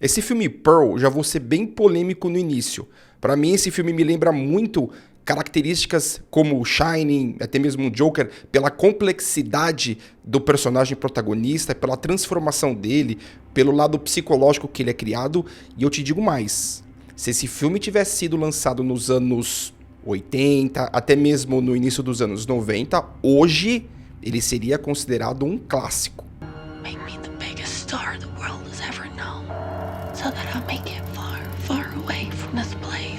Esse filme Pearl, já vou ser bem polêmico no início. Pra mim, esse filme me lembra muito características como o Shining, até mesmo o Joker, pela complexidade do personagem protagonista, pela transformação dele, pelo lado psicológico que ele é criado. E eu te digo mais, se esse filme tivesse sido lançado nos anos 80, até mesmo no início dos anos 90, hoje ele seria considerado um clássico. Make me the biggest star the world has ever known, so that I'll make it far, far away from this place.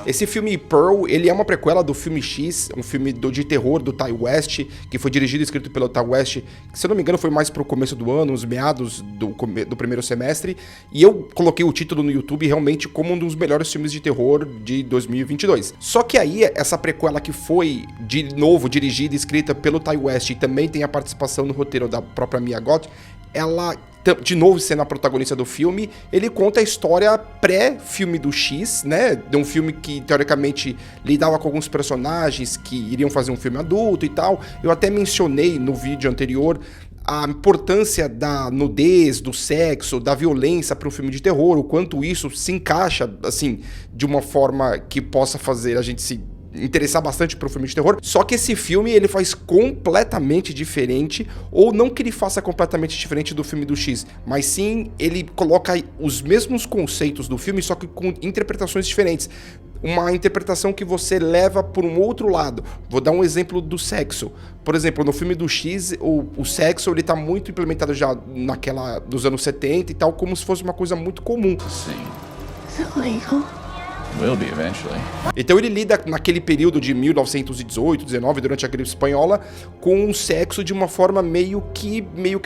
Esse filme Pearl, ele é uma prequela do filme X, um filme de terror do Ty West, que foi dirigido e escrito pelo Ty West, que se eu não me engano foi mais pro começo do ano, os meados do primeiro semestre, e eu coloquei o título no YouTube realmente como um dos melhores filmes de terror de 2022. Só que aí, essa prequela que foi, de novo, dirigida e escrita pelo Ty West, e também tem a participação no roteiro da própria Mia Goth, ela, de novo sendo a protagonista do filme, ele conta a história pré-filme do X, né? De um filme que, teoricamente, lidava com alguns personagens que iriam fazer um filme adulto e tal. Eu até mencionei no vídeo anterior a importância da nudez, do sexo, da violência para um filme de terror, o quanto isso se encaixa, assim, de uma forma que possa fazer a gente se interessar bastante pro filme de terror, só que esse filme ele faz completamente diferente, ou não que ele faça completamente diferente do filme do X, mas sim ele coloca os mesmos conceitos do filme, só que com interpretações diferentes. Uma interpretação que você leva por um outro lado. Vou dar um exemplo do sexo. Por exemplo, no filme do X, o sexo ele tá muito implementado já naquela dos anos 70 e tal, como se fosse uma coisa muito comum. Is it legal? Will be eventually. Então ele lida naquele período de 1918, 19, durante a gripe espanhola, com o sexo de uma forma meio que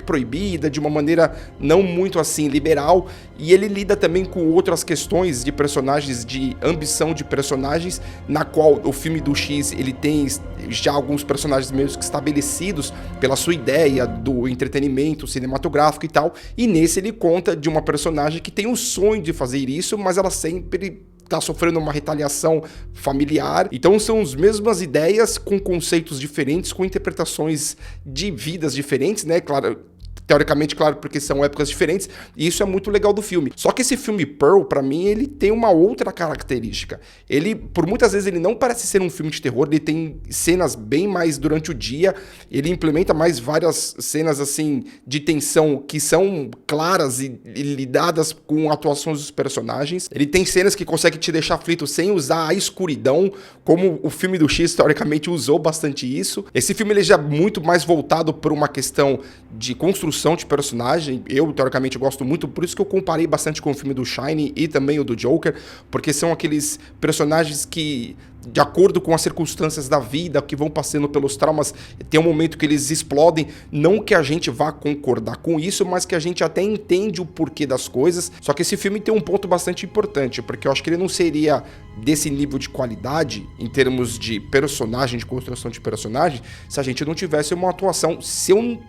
proibida, de uma maneira não muito assim liberal, e ele lida também com outras questões de personagens, de ambição de personagens, na qual o filme do X ele tem já alguns personagens meio que estabelecidos pela sua ideia do entretenimento cinematográfico e tal, e nesse ele conta de uma personagem que tem o sonho de fazer isso, mas ela sempre tá sofrendo uma retaliação familiar. Então são as mesmas ideias com conceitos diferentes, com interpretações de vidas diferentes, né? Claro, teoricamente, claro, porque são épocas diferentes, e isso é muito legal do filme. Só que esse filme Pearl, pra mim, ele tem uma outra característica. Ele, por muitas vezes, ele não parece ser um filme de terror, ele tem cenas bem mais durante o dia, ele implementa mais várias cenas, assim, de tensão que são claras e lidadas com atuações dos personagens. Ele tem cenas que conseguem te deixar aflito sem usar a escuridão, como o filme do X, teoricamente, usou bastante isso. Esse filme, ele já é muito mais voltado por uma questão de construção de personagem. Eu, teoricamente, gosto muito, por isso que eu comparei bastante com o filme do Shining e também o do Joker, porque são aqueles personagens que, de acordo com as circunstâncias da vida, que vão passando pelos traumas, tem um momento que eles explodem, não que a gente vá concordar com isso, mas que a gente até entende o porquê das coisas. Só que esse filme tem um ponto bastante importante, porque eu acho que ele não seria desse nível de qualidade, em termos de personagem, de construção de personagem, se a gente não tivesse uma atuação, se eu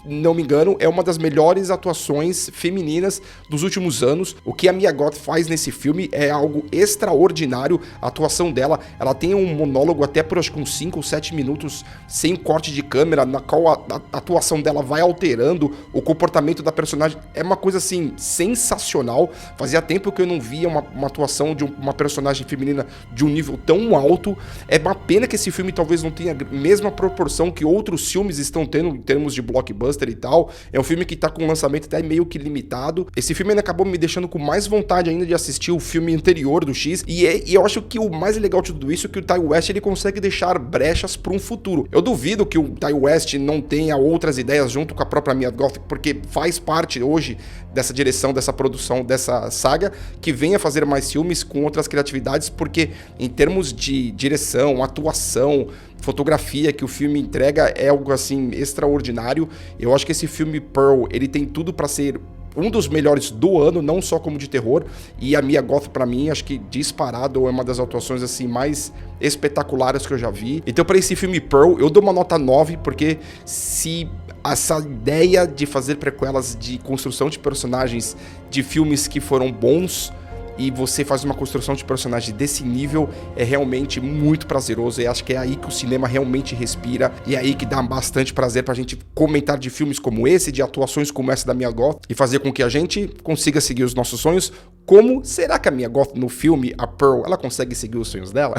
não me engano, é uma das melhores atuações femininas dos últimos anos. O que a Mia Goth faz nesse filme é algo extraordinário. A atuação dela, ela tem um monólogo até por acho que uns 5 ou 7 minutos sem corte de câmera, na qual a atuação dela vai alterando o comportamento da personagem. É uma coisa assim sensacional. Fazia tempo que eu não via uma atuação de uma personagem feminina de um nível tão alto. É uma pena que esse filme talvez não tenha a mesma proporção que outros filmes estão tendo em termos de blockbuster e tal. É um filme que tá com um lançamento até meio que limitado. Esse filme ainda acabou me deixando com mais vontade ainda de assistir o filme anterior do X, e eu acho que o mais legal de tudo isso é que o Ty West ele consegue deixar brechas para um futuro. Eu duvido que o Ty West não tenha outras ideias junto com a própria Mia Goth, porque faz parte hoje dessa direção, dessa produção, dessa saga, que venha fazer mais filmes com outras criatividades, porque em termos de direção, atuação, fotografia que o filme entrega é algo assim extraordinário. Eu acho que esse filme Pearl, ele tem tudo para ser um dos melhores do ano, não só como de terror, e a Mia Goth pra mim, acho que disparado é uma das atuações assim mais espetaculares que eu já vi. Então para esse filme Pearl, eu dou uma nota 9, porque se essa ideia de fazer prequelas de construção de personagens de filmes que foram bons e você faz uma construção de personagem desse nível, é realmente muito prazeroso, e acho que é aí que o cinema realmente respira, e é aí que dá bastante prazer pra gente comentar de filmes como esse, de atuações como essa da Mia Goth, e fazer com que a gente consiga seguir os nossos sonhos. Como será que a Mia Goth no filme, a Pearl, ela consegue seguir os sonhos dela?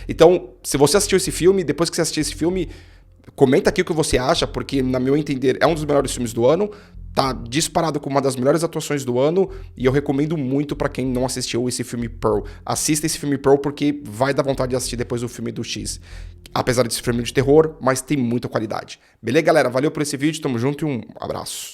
Então, se você assistiu esse filme, depois que você assistir esse filme, comenta aqui o que você acha, porque, na meu entender, é um dos melhores filmes do ano, tá disparado como uma das melhores atuações do ano, e eu recomendo muito pra quem não assistiu esse filme Pearl. Assista esse filme Pearl porque vai dar vontade de assistir depois do filme do X. Apesar desse filme de terror, mas tem muita qualidade. Beleza, galera? Valeu por esse vídeo, tamo junto e um abraço.